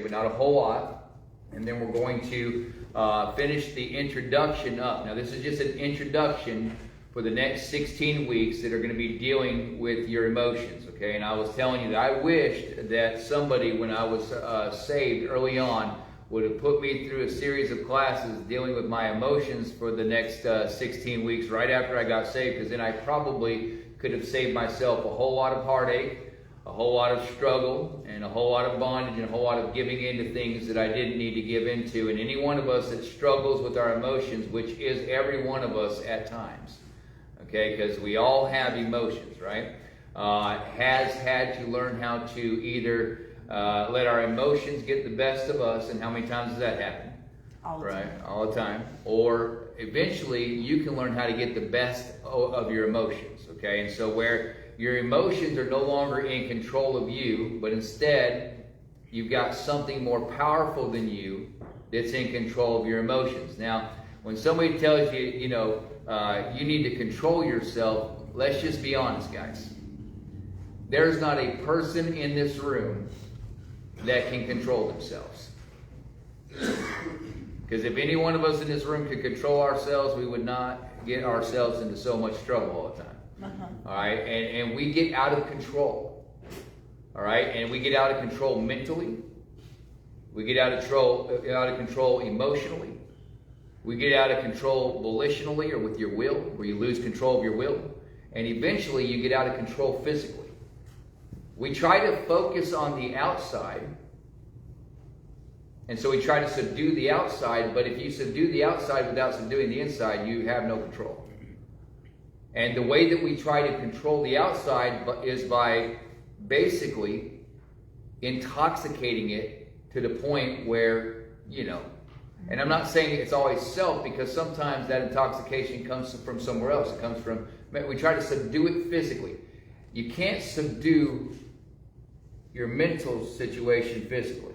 but not a whole lot. And then we're going to finish the introduction up. Now, this is just an introduction for the next 16 weeks that are going to be dealing with your emotions, okay? And I was telling you that I wished that somebody, when I was saved early on, would have put me through a series of classes dealing with my emotions for the next 16 weeks right after I got saved, because then I probably could have saved myself a whole lot of heartache, a whole lot of struggle, and a whole lot of bondage, and a whole lot of giving into things that I didn't need to give into. And any one of us that struggles with our emotions, which is every one of us at times, okay, because we all have emotions, right? Has had to learn how to either let our emotions get the best of us, and how many times does that happen? All the time. All the time. Or eventually you can learn how to get the best of your emotions, okay? And so where your emotions are no longer in control of you, but instead you've got something more powerful than you that's in control of your emotions. Now, when somebody tells you, you need to control yourself, let's just be honest, guys. There's not a person in this room that can control themselves. Because if any one of us in this room could control ourselves, we would not get ourselves into so much trouble all the time. All right, and we get out of control. All right, and we get out of control mentally. We get out of control emotionally. We get out of control volitionally, or with your will, where you lose control of your will. And eventually you get out of control physically. We try to focus on the outside. And so we try to subdue the outside, but if you subdue the outside without subduing the inside, you have no control. And the way that we try to control the outside is by basically intoxicating it to the point where, and I'm not saying it's always self, because sometimes that intoxication comes from somewhere else. It comes from, we try to subdue it physically. You can't subdue your mental situation physically,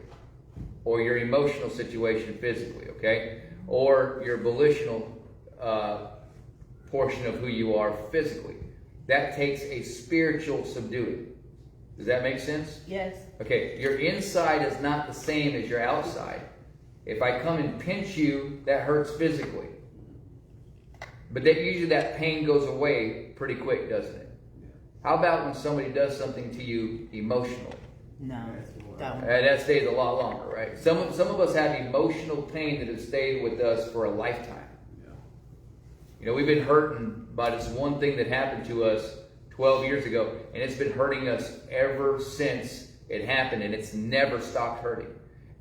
or your emotional situation physically, okay? Or your volitional portion of who you are physically. That takes a spiritual subduing. Does that make sense? Yes. Okay, your inside is not the same as your outside. If I come and pinch you, that hurts physically. But usually that pain goes away pretty quick, doesn't it? How about when somebody does something to you emotionally? No, that stays a lot longer, right? Some of us have emotional pain that has stayed with us for a lifetime. We've been hurting by this one thing that happened to us 12 years ago, and it's been hurting us ever since it happened, and it's never stopped hurting.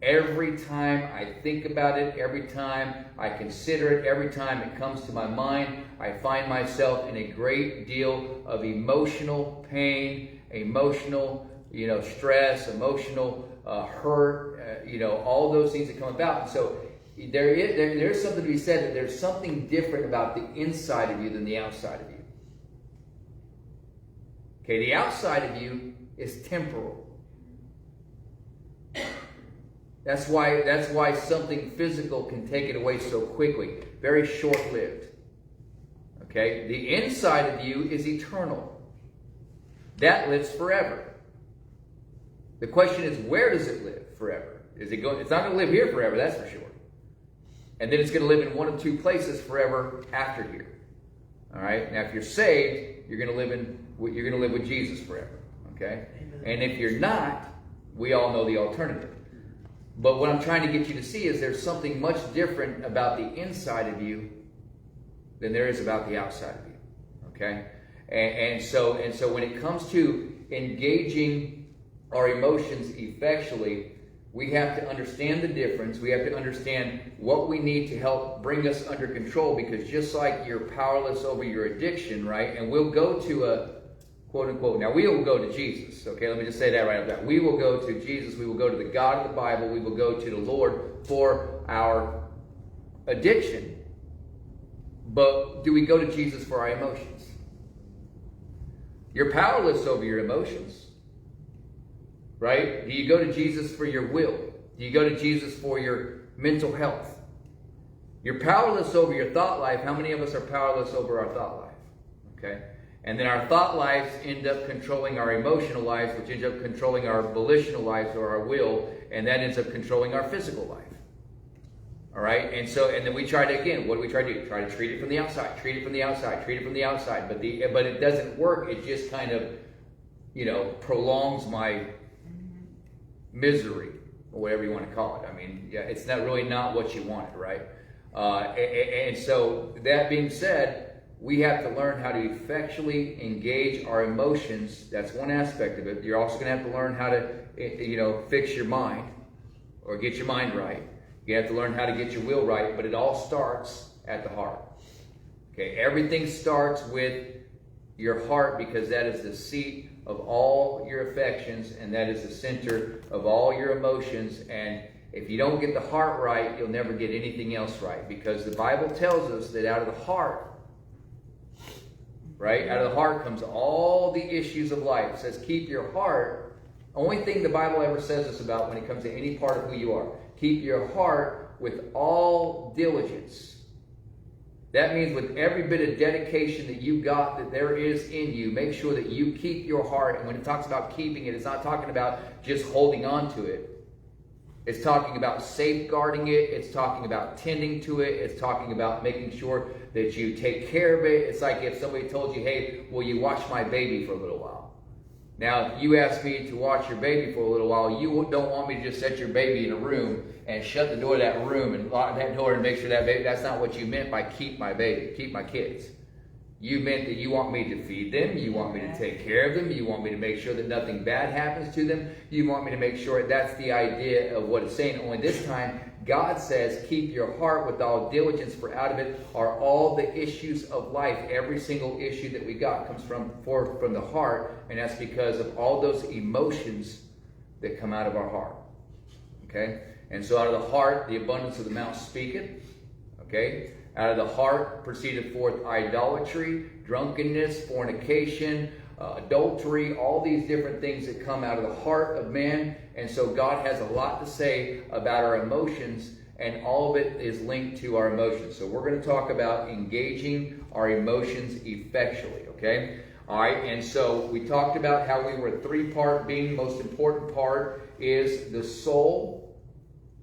Every time I think about it, every time I consider it, every time it comes to my mind, I find myself in a great deal of emotional pain, emotional stress, emotional hurt, all those things that come about. And so there's something to be said, that there's something different about the inside of you than the outside of you. Okay, the outside of you is temporal. That's why something physical can take it away so quickly. Very short-lived. Okay, the inside of you is eternal. That lives forever. The question is, where does it live forever? It's not going to live here forever, that's for sure. And then it's going to live in one of two places forever after here. All right. Now, if you're saved, you're going to live with Jesus forever. Okay. Amen. And if you're not, we all know the alternative. But what I'm trying to get you to see is there's something much different about the inside of you than there is about the outside of you. Okay. And so when it comes to engaging our emotions effectually, we have to understand the difference. We have to understand what we need to help bring us under control, because just like you're powerless over your addiction, right? And we'll go to a quote-unquote, now we will go to Jesus, okay? Let me just say that right up there. We will go to Jesus. We will go to the God of the Bible. We will go to the Lord for our addiction. But do we go to Jesus for our emotions? You're powerless over your emotions. Right? Do you go to Jesus for your will? Do you go to Jesus for your mental health? You're powerless over your thought life. How many of us are powerless over our thought life? Okay? And then our thought lives end up controlling our emotional lives, which ends up controlling our volitional lives or our will. and that ends up controlling our physical life. All right, and then we try to, again, what do we try to do? Try to treat it from the outside, treat it from the outside, treat it from the outside. But it doesn't work. It just kind of, prolongs my misery, or whatever you want to call it. I mean, yeah, it's not what you wanted, right? And so that being said, we have to learn how to effectually engage our emotions. That's one aspect of it. You're also going to have to learn how to, fix your mind, or get your mind right. You have to learn how to get your will right, but it all starts at the heart. Okay, everything starts with your heart, because that is the seat of all your affections, and that is the center of all your emotions. And if you don't get the heart right, you'll never get anything else right, because the Bible tells us that out of the heart, right, out of the heart comes all the issues of life. It says, keep your heart. Only thing the Bible ever says this about when it comes to any part of who you are. Keep your heart with all diligence. That means with every bit of dedication that you got that there is in you, make sure that you keep your heart. And when it talks about keeping it, it's not talking about just holding on to it. It's talking about safeguarding it. It's talking about tending to it. It's talking about making sure that you take care of it. It's like if somebody told you, hey, will you watch my baby for a little while? Now, if you ask me to watch your baby for a little while, you don't want me to just set your baby in a room and shut the door of that room and lock that door and make sure that baby, that's not what you meant by keep my baby, keep my kids. You meant that you want me to feed them, you want me to take care of them, you want me to make sure that nothing bad happens to them, you want me to make sure that's the idea of what it's saying. Only this time, God says, keep your heart with all diligence, for out of it are all the issues of life. Every single issue that we got comes from the heart, and that's because of all those emotions that come out of our heart. Okay? And so out of the heart, the abundance of the mouth speaketh. Okay? Out of the heart proceedeth forth idolatry, drunkenness, fornication, adultery, all these different things that come out of the heart of man. And so God has a lot to say about our emotions, and all of it is linked to our emotions. So we're going to talk about engaging our emotions effectually, okay? All right, and so we talked about how we were a three-part being. The most important part is the soul,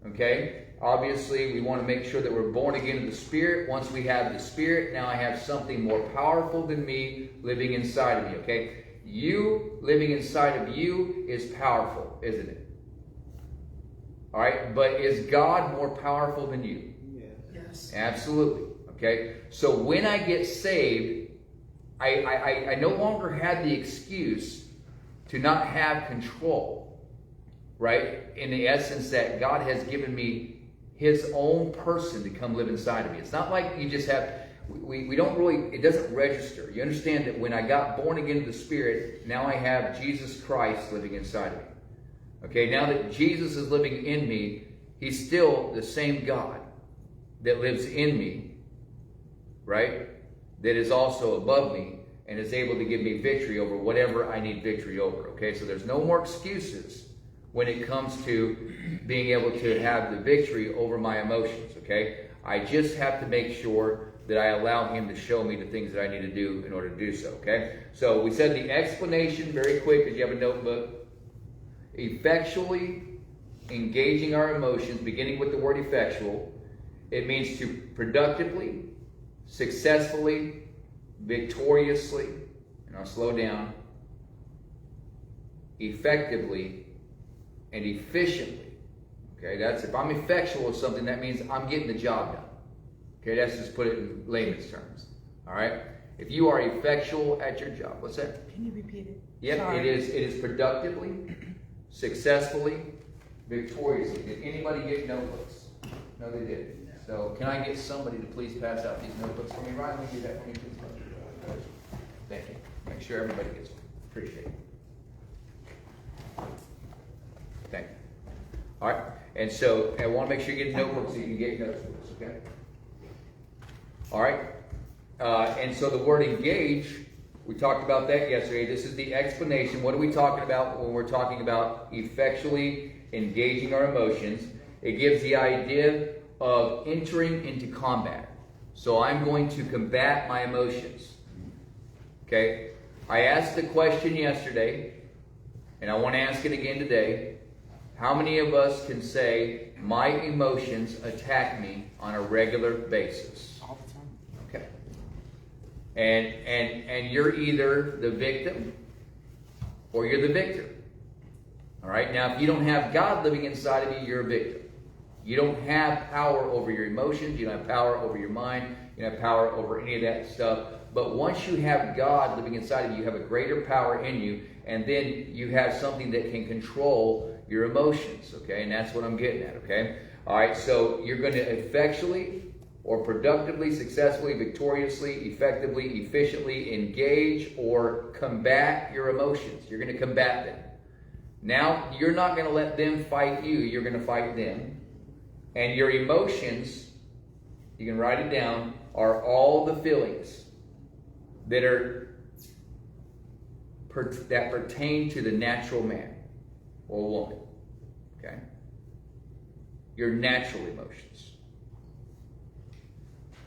okay? Obviously, we want to make sure that we're born again of the Spirit. Once we have the Spirit, now I have something more powerful than me living inside of me, okay? You living inside of you is powerful, isn't it? All right, but is God more powerful than you? Yes. Absolutely, okay? So when I get saved, I no longer had the excuse to not have control, right? In the essence that God has given me His own person to come live inside of me. It's not like you just have, we don't really, it doesn't register. You understand that when I got born again of the Spirit, now I have Jesus Christ living inside of me. Okay, now that Jesus is living in me, He's still the same God that lives in me, right? That is also above me and is able to give me victory over whatever I need victory over. Okay, so there's no more excuses when it comes to being able to have the victory over my emotions, okay? I just have to make sure that I allow Him to show me the things that I need to do in order to do so, okay? So we said the explanation, very quick, because you have a notebook. Effectually engaging our emotions, beginning with the word effectual. It means to productively, successfully, victoriously, and I'll slow down, effectively, and efficiently. Okay, that's if I'm effectual with something, that means I'm getting the job done. Okay, that's just put it in layman's terms. All right, if you are effectual at your job, what's that? Can you repeat it? Yep, Sorry. it is productively, successfully, victoriously. Did anybody get notebooks? No, they didn't. So can I get somebody to please pass out these notebooks for me? Ryan, will you do that for me, please? Thank you. Make sure everybody gets one. Appreciate it. Thank you. All right. And so I want to make sure you get notebooks so you can get notebooks, okay? All right. And so the word engage, we talked about that yesterday. This is the explanation. What are we talking about when we're talking about effectually engaging our emotions? It gives the idea of entering into combat. So I'm going to combat my emotions. Okay? I asked the question yesterday, and I want to ask it again today. How many of us can say, my emotions attack me on a regular basis? All the time. Okay. And you're either the victim or you're the victor. All right? Now, if you don't have God living inside of you, you're a victim. You don't have power over your emotions. You don't have power over your mind. You don't have power over any of that stuff. But once you have God living inside of you, you have a greater power in you. And then you have something that can control your emotions. Okay? And that's what I'm getting at. Okay? All right. So you're going to effectually or productively, successfully, victoriously, effectively, efficiently engage or combat your emotions. You're going to combat them. Now, you're not going to let them fight you. You're going to fight them. And your emotions, you can write it down, are all the feelings that pertain to the natural man or woman. Okay? Your natural emotions.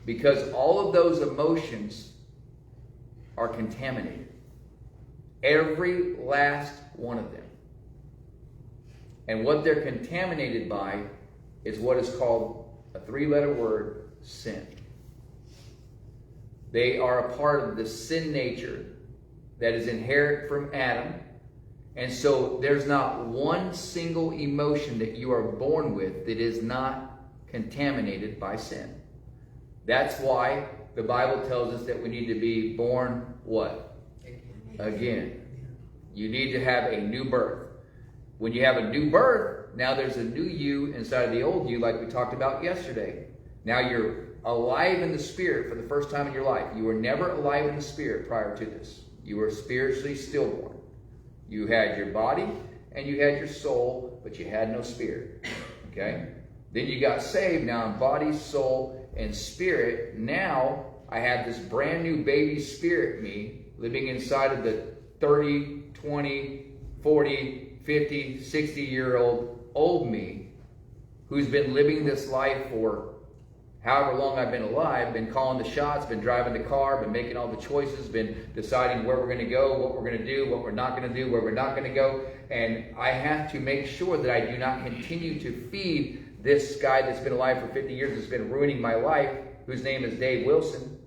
Because all of those emotions are contaminated. Every last one of them. And what they're contaminated by is what is called a 3-letter word, sin. They are a part of the sin nature that is inherent from Adam. And so there's not one single emotion that you are born with that is not contaminated by sin. That's why the Bible tells us that we need to be born what? Again. You need to have a new birth. When you have a new birth, now there's a new you inside of the old you, like we talked about yesterday. Now you're alive in the Spirit for the first time in your life. You were never alive in the Spirit prior to this. You were spiritually stillborn. You had your body and you had your soul, but you had no spirit. Okay? Then you got saved. Now in body, soul, and spirit, now I have this brand new baby spirit me living inside of the 30, 20, 40, 50, 60-year-old old me who's been living this life for however long I've been alive, been calling the shots, been driving the car, been making all the choices, been deciding where we're going to go, what we're going to do, what we're not going to do, where we're not going to go. And I have to make sure that I do not continue to feed this guy that's been alive for 50 years, that's been ruining my life, whose name is Dave Wilson.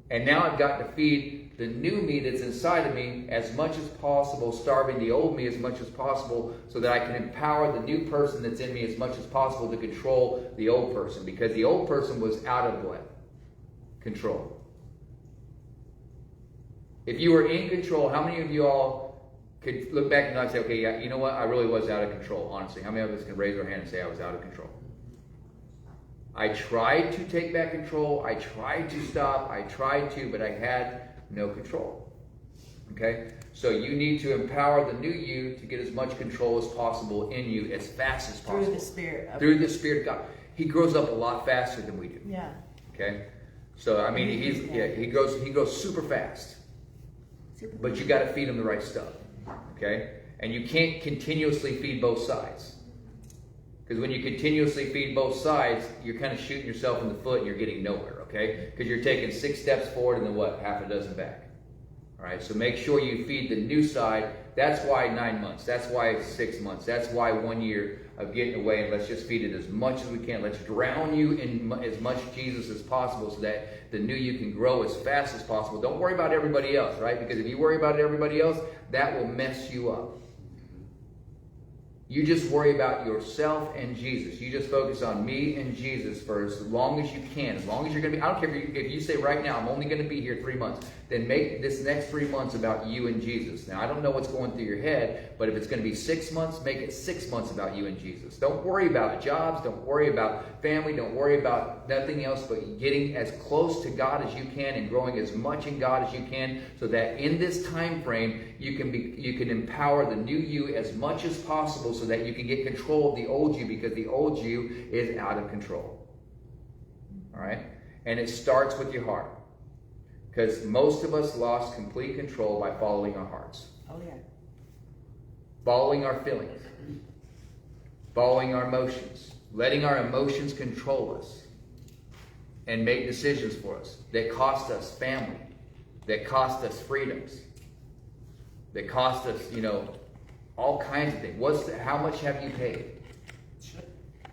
And now I've got to feed the new me that's inside of me as much as possible, starving the old me as much as possible, so that I can empower the new person that's in me as much as possible to control the old person. Because the old person was out of what? Control. If you were in control, how many of you all could look back and say, okay, yeah, you know what? I really was out of control, honestly. How many of us can raise our hand and say I was out of control? I tried to take back control. I tried to stop. I tried to, but I had no control. Okay? So you need to empower the new you to get as much control as possible in you as fast as possible. Through the Spirit. Through the Spirit of God. He grows up a lot faster than we do. Yeah. Okay? So, I mean, he grows super fast. But you got to feed him the right stuff. Okay? And you can't continuously feed both sides. Because when you continuously feed both sides, you're kind of shooting yourself in the foot and you're getting nowhere, okay? Because you're taking 6 steps forward and then what? Half a dozen back. All right? So make sure you feed the new side. That's why 9 months. That's why 6 months. That's why 1 year of getting away. And let's just feed it as much as we can. Let's drown you in as much Jesus as possible so that the new you can grow as fast as possible. Don't worry about everybody else, right? Because if you worry about everybody else, that will mess you up. You just worry about yourself and Jesus. You just focus on me and Jesus for as long as you can. As long as you're going to be, I don't care if you say right now, I'm only going to be here 3 months. Then make this next 3 months about you and Jesus. Now, I don't know what's going through your head, but if it's going to be 6 months, make it 6 months about you and Jesus. Don't worry about jobs. Don't worry about family. Don't worry about nothing else but getting as close to God as you can and growing as much in God as you can, so that in this time frame, you can empower the new you as much as possible, so that you can get control of the old you, because the old you is out of control. All right? And it starts with your heart. Because most of us lost complete control by following our hearts. Oh, yeah. Following our feelings. Following our emotions. Letting our emotions control us. And make decisions for us that cost us family. That cost us freedoms. That cost us, All kinds of things. How much have you paid?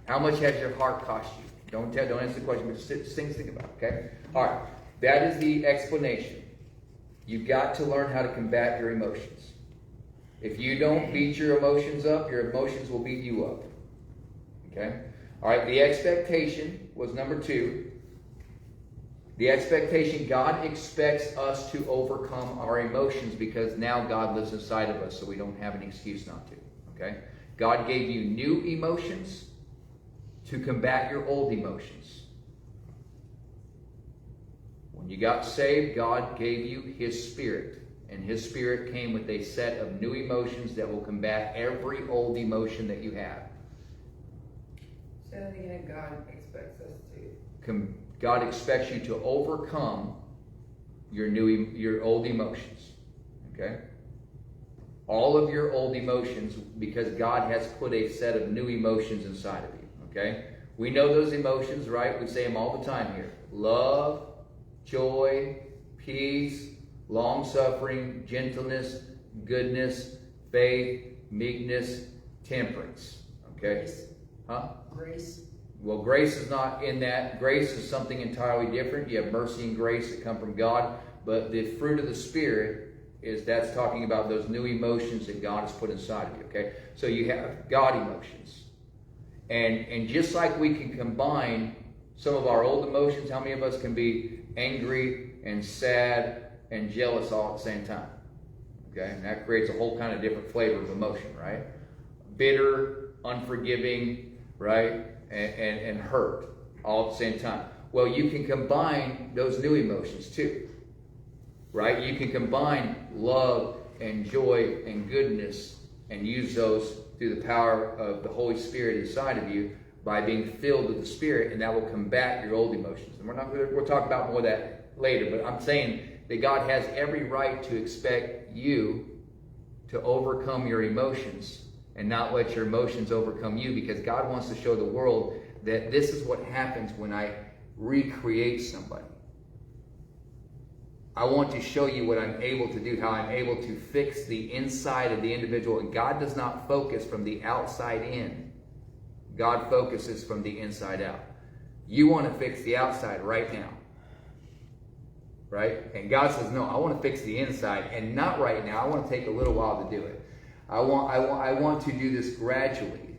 How much has your heart cost you? Don't answer the question, but just things to think about, okay? All right. That is the explanation. You've got to learn how to combat your emotions. If you don't beat your emotions up, your emotions will beat you up. Okay? All right, the expectation was number 2. The expectation, God expects us to overcome our emotions because now God lives inside of us, so we don't have an excuse not to. Okay? God gave you new emotions to combat your old emotions. When you got saved, God gave you His Spirit. And His Spirit came with a set of new emotions that will combat every old emotion that you have. Say that again. God expects us to. God expects you to overcome your old emotions. Okay? All of your old emotions, because God has put a set of new emotions inside of you. Okay? We know those emotions, right? We say them all the time here. Love, joy, peace, long-suffering, gentleness, goodness, faith, meekness, temperance. Okay? Grace. Huh? Grace. Well, grace is not in that. Grace is something entirely different. You have mercy and grace that come from God. But the fruit of the Spirit that's talking about those new emotions that God has put inside of you. Okay? So you have God emotions. And just like we can combine some of our old emotions, how many of us can be angry and sad and jealous all at the same time? Okay? And that creates a whole kind of different flavor of emotion, right? Bitter, unforgiving, right? And hurt all at the same time. Well, you can combine those new emotions too, right? You can combine love and joy and goodness and use those through the power of the Holy Spirit inside of you by being filled with the Spirit, and that will combat your old emotions. And we'll talk about more of that later, but I'm saying that God has every right to expect you to overcome your emotions and not let your emotions overcome you, because God wants to show the world that this is what happens when I recreate somebody. I want to show you what I'm able to do, how I'm able to fix the inside of the individual. And God does not focus from the outside in. God focuses from the inside out. You want to fix the outside right now. Right? And God says, no, I want to fix the inside, and not right now. I want to take a little while to do it. I want to do this gradually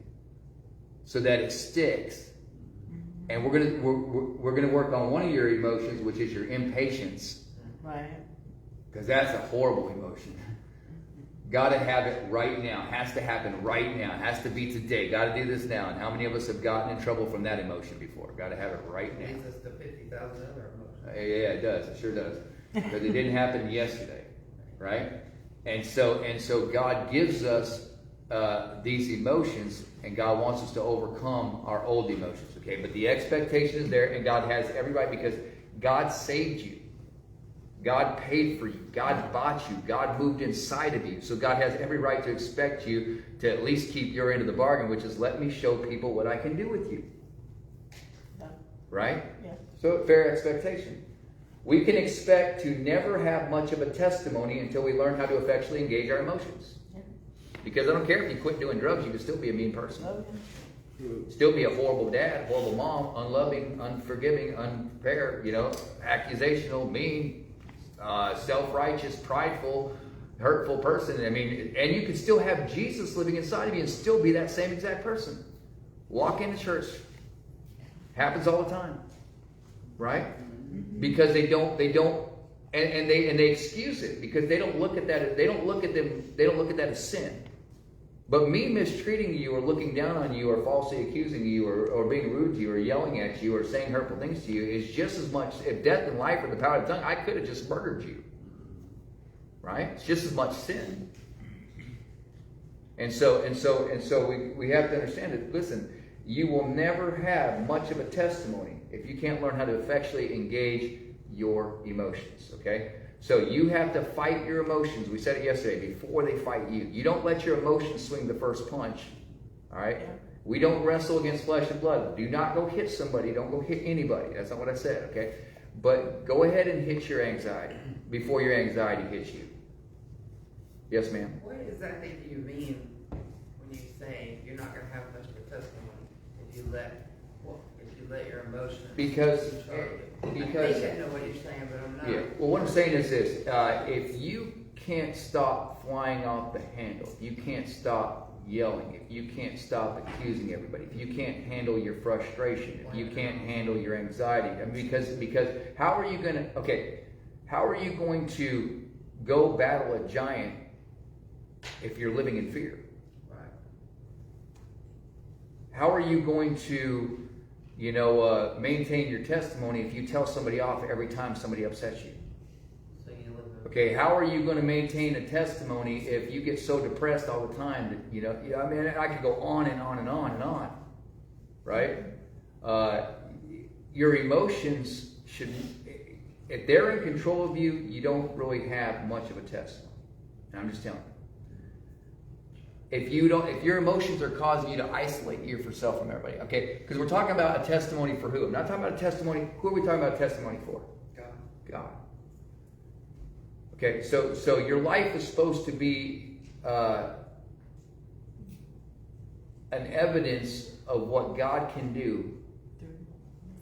so that it sticks. And we're gonna work on one of your emotions, which is your impatience. Right. Because that's a horrible emotion. Got to have it right now. Has to happen right now. Has to be today. Got to do this now. And how many of us have gotten in trouble from that emotion before? Got to have it right now. Leads us to 50,000 other emotions. Yeah, it does. It sure does. Because it didn't happen yesterday, right? And so God gives us these emotions, and God wants us to overcome our old emotions. Okay, but the expectation is there, and God has every right, because God saved you. God paid for you. God bought you. God moved inside of you. So God has every right to expect you to at least keep your end of the bargain, which is let me show people what I can do with you. Yeah. Right? Yeah. So fair expectation. We can expect to never have much of a testimony until we learn how to effectually engage our emotions. Yeah. Because I don't care if you quit doing drugs, you can still be a mean person. Okay. Still be a horrible dad, horrible mom, unloving, unforgiving, unfair, accusational, mean, self-righteous, prideful, hurtful person. I mean, and you can still have Jesus living inside of you and still be that same exact person. Walk into church. Happens all the time. Right? Because they don't and they excuse it because they don't look at that, they don't look at that as sin. But me mistreating you or looking down on you or falsely accusing you or being rude to you or yelling at you or saying hurtful things to you is just as much, if death and life are the power of the tongue, I could have just murdered you. Right? It's just as much sin. And so we have to understand that, listen, you will never have much of a testimony if you can't learn how to effectually engage your emotions, okay? So you have to fight your emotions. We said it yesterday, before they fight you. You don't let your emotions swing the first punch, all right? Yeah. We don't wrestle against flesh and blood. Do not go hit somebody. Don't go hit anybody. That's not what I said, okay? But go ahead and hit your anxiety before your anxiety hits you. Yes, ma'am? What exactly do you mean saying you're not going to have much of a testimony if you let your emotions Because control you. I because think I know what you're saying, but I'm not. yeah. Well, what I'm saying is this: if you can't stop flying off the handle, if you can't stop yelling, if you can't stop accusing everybody, if you can't handle your frustration, if you can't handle your anxiety, I mean, because how are you going to go battle a giant if you're living in fear? Right. How are you going to, maintain your testimony if you tell somebody off every time somebody upsets you? So you live in Okay, how are you going to maintain a testimony if you get so depressed all the time that, I mean, I could go on and on and on and on, right? Your emotions should, if they're in control of you, you don't really have much of a testimony. And I'm just telling you. If your emotions are causing you to isolate yourself from everybody, okay? Because we're talking about a testimony for who? I'm not talking about a testimony. Who are we talking about a testimony for? God. Okay, so your life is supposed to be an evidence of what God can do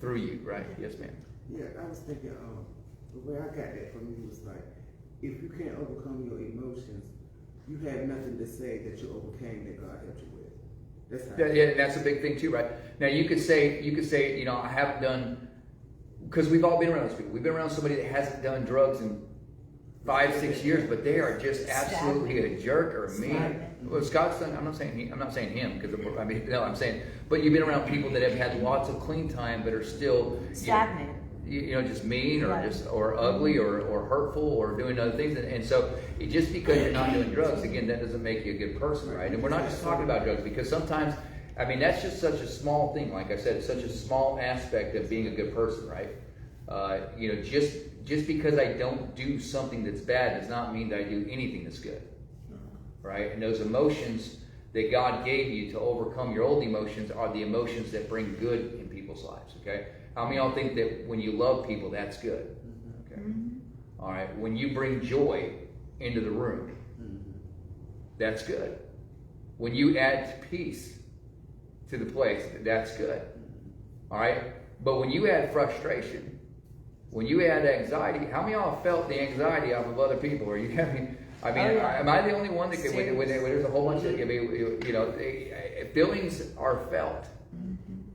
through you, right? Yes, ma'am. Yeah, I was thinking, the way I got that from you was like, if you can't overcome your emotions, you have nothing to say that you overcame that God helped you with. That's how. Yeah, that's a big thing too, right? Now you could say, I haven't done, because we've all been around those people. We've been around somebody that hasn't done drugs in 5-6 years, but they are just absolutely a jerk or mean. Well, Scott's done. I'm not saying him because I'm saying, but you've been around people that have had lots of clean time but are still stagnant. Just mean or or ugly or hurtful or doing other things, and so just because you're not doing drugs, again, that doesn't make you a good person, right? And we're not just talking about drugs, because sometimes, I mean, that's just such a small thing. Like I said, it's such a small aspect of being a good person, right? Just because I don't do something that's bad does not mean that I do anything that's good, right? And those emotions that God gave you to overcome your old emotions are the emotions that bring good in people's lives, okay? How many of y'all think that when you love people, that's good? Okay. All right. When you bring joy into the room, that's good. When you add peace to the place, that's good. All right. But when you add frustration, when you add anxiety, how many of y'all felt the anxiety off of other people? Are you having? Am I the only one that can? When there's a whole bunch of feelings are felt.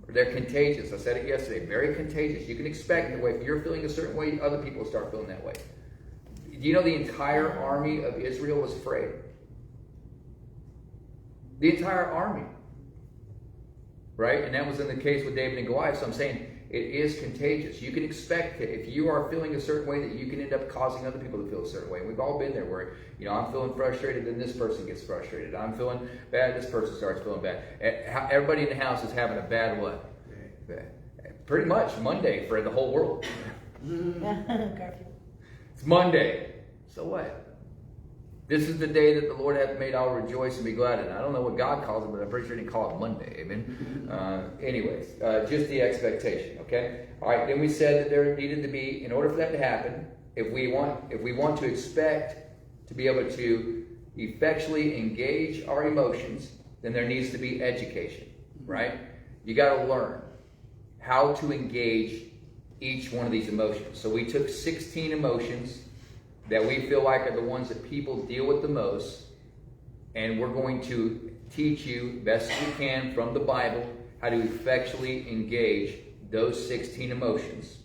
They're contagious. I said it yesterday. Very contagious. You can expect that way. If you're feeling a certain way, other people will start feeling that way. Do you know the entire army of Israel was afraid? The entire army. Right? And that was in the case with David and Goliath. So I'm saying it is contagious. You can expect that if you are feeling a certain way, that you can end up causing other people to feel a certain way. And we've all been there where, I'm feeling frustrated, then this person gets frustrated. I'm feeling bad, this person starts feeling bad. Everybody in the house is having a bad what? Pretty much Monday for the whole world. It's Monday. So what? This is the day that the Lord hath made. I'll rejoice and be glad in it. I don't know what God calls it, but I'm pretty sure he didn't call it Monday. Amen. Anyways, just the expectation. Okay. All right. Then we said that there needed to be, in order for that to happen, if we want to expect to be able to effectually engage our emotions, then there needs to be education. Right. You got to learn how to engage each one of these emotions. So we took 16 emotions that we feel like are the ones that people deal with the most, and we're going to teach you best as we can from the Bible how to effectually engage those 16 emotions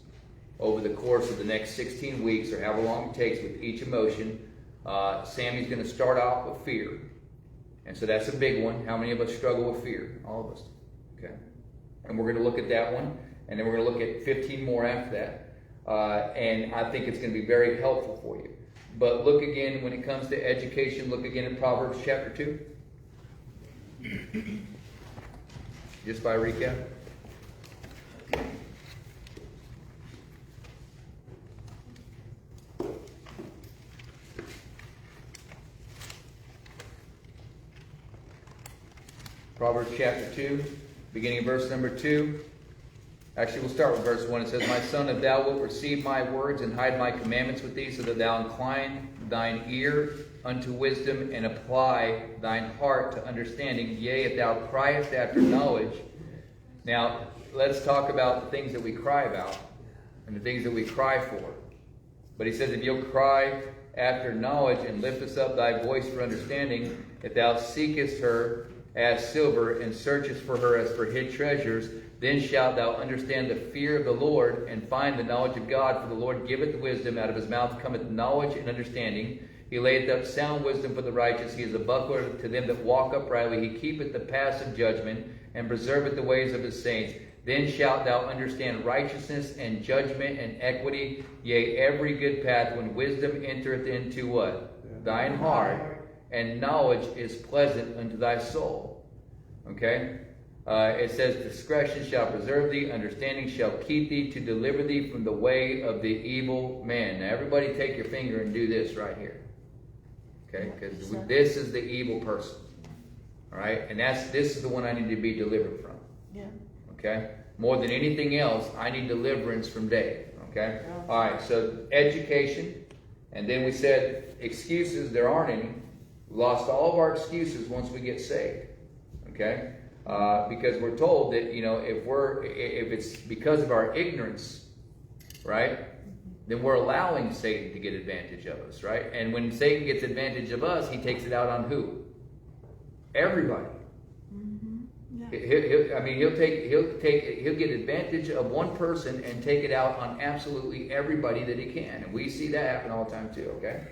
over the course of the next 16 weeks or however long it takes with each emotion. Sammy's going to start out with fear, and so that's a big one. How many of us struggle with fear? All of us. Okay, and we're going to look at that one, and then we're going to look at 15 more after that. And I think it's going to be very helpful for you. But look again, when it comes to education, look again at Proverbs chapter 2. Just by recap. Proverbs chapter 2, beginning of verse number 2. Actually, we'll start with verse 1. It says, My son, if thou wilt receive my words and hide my commandments with thee, so that thou incline thine ear unto wisdom and apply thine heart to understanding, yea, if thou criest after knowledge. Now, let's talk about the things that we cry about and the things that we cry for. But he says, if you'll cry after knowledge and liftest up thy voice for understanding, if thou seekest her as silver and searchest for her as for hid treasures, then shalt thou understand the fear of the Lord and find the knowledge of God. For the Lord giveth wisdom, out of his mouth cometh knowledge and understanding. He layeth up sound wisdom for the righteous. He is a buckler to them that walk uprightly. He keepeth the paths of judgment and preserveth the ways of his saints. Then shalt thou understand righteousness and judgment and equity, yea, every good path, when wisdom entereth into what? Thine heart, and knowledge is pleasant unto thy soul. Okay? It says, discretion shall preserve thee, understanding shall keep thee, to deliver thee from the way of the evil man. Now everybody take your finger and do this right here. Okay? Because this is the evil person. Alright? And this is the one I need to be delivered from. Yeah. Okay? More than anything else, I need deliverance from Dave. Okay? Alright, so education. And then we said excuses, there aren't any. We lost all of our excuses once we get saved. Okay? Because we're told that, you know, if it's because of our ignorance, right, then we're allowing Satan to get advantage of us, right? And when Satan gets advantage of us, he takes it out on who? Everybody. Yeah. He'll get advantage of one person and take it out on absolutely everybody that he can, and we see that happen all the time too. Okay.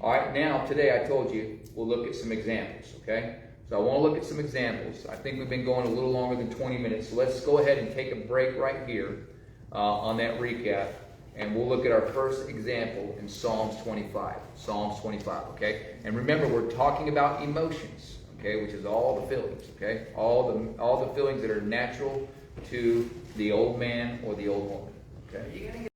All right. Now today I told you we'll look at some examples. Okay. So I want to look at some examples. I think we've been going a little longer than 20 minutes. So let's go ahead and take a break right here on that recap. And we'll look at our first example in Psalms 25. Psalms 25, okay? And remember, we're talking about emotions, okay? Which is all the feelings, okay? All the feelings that are natural to the old man or the old woman, okay?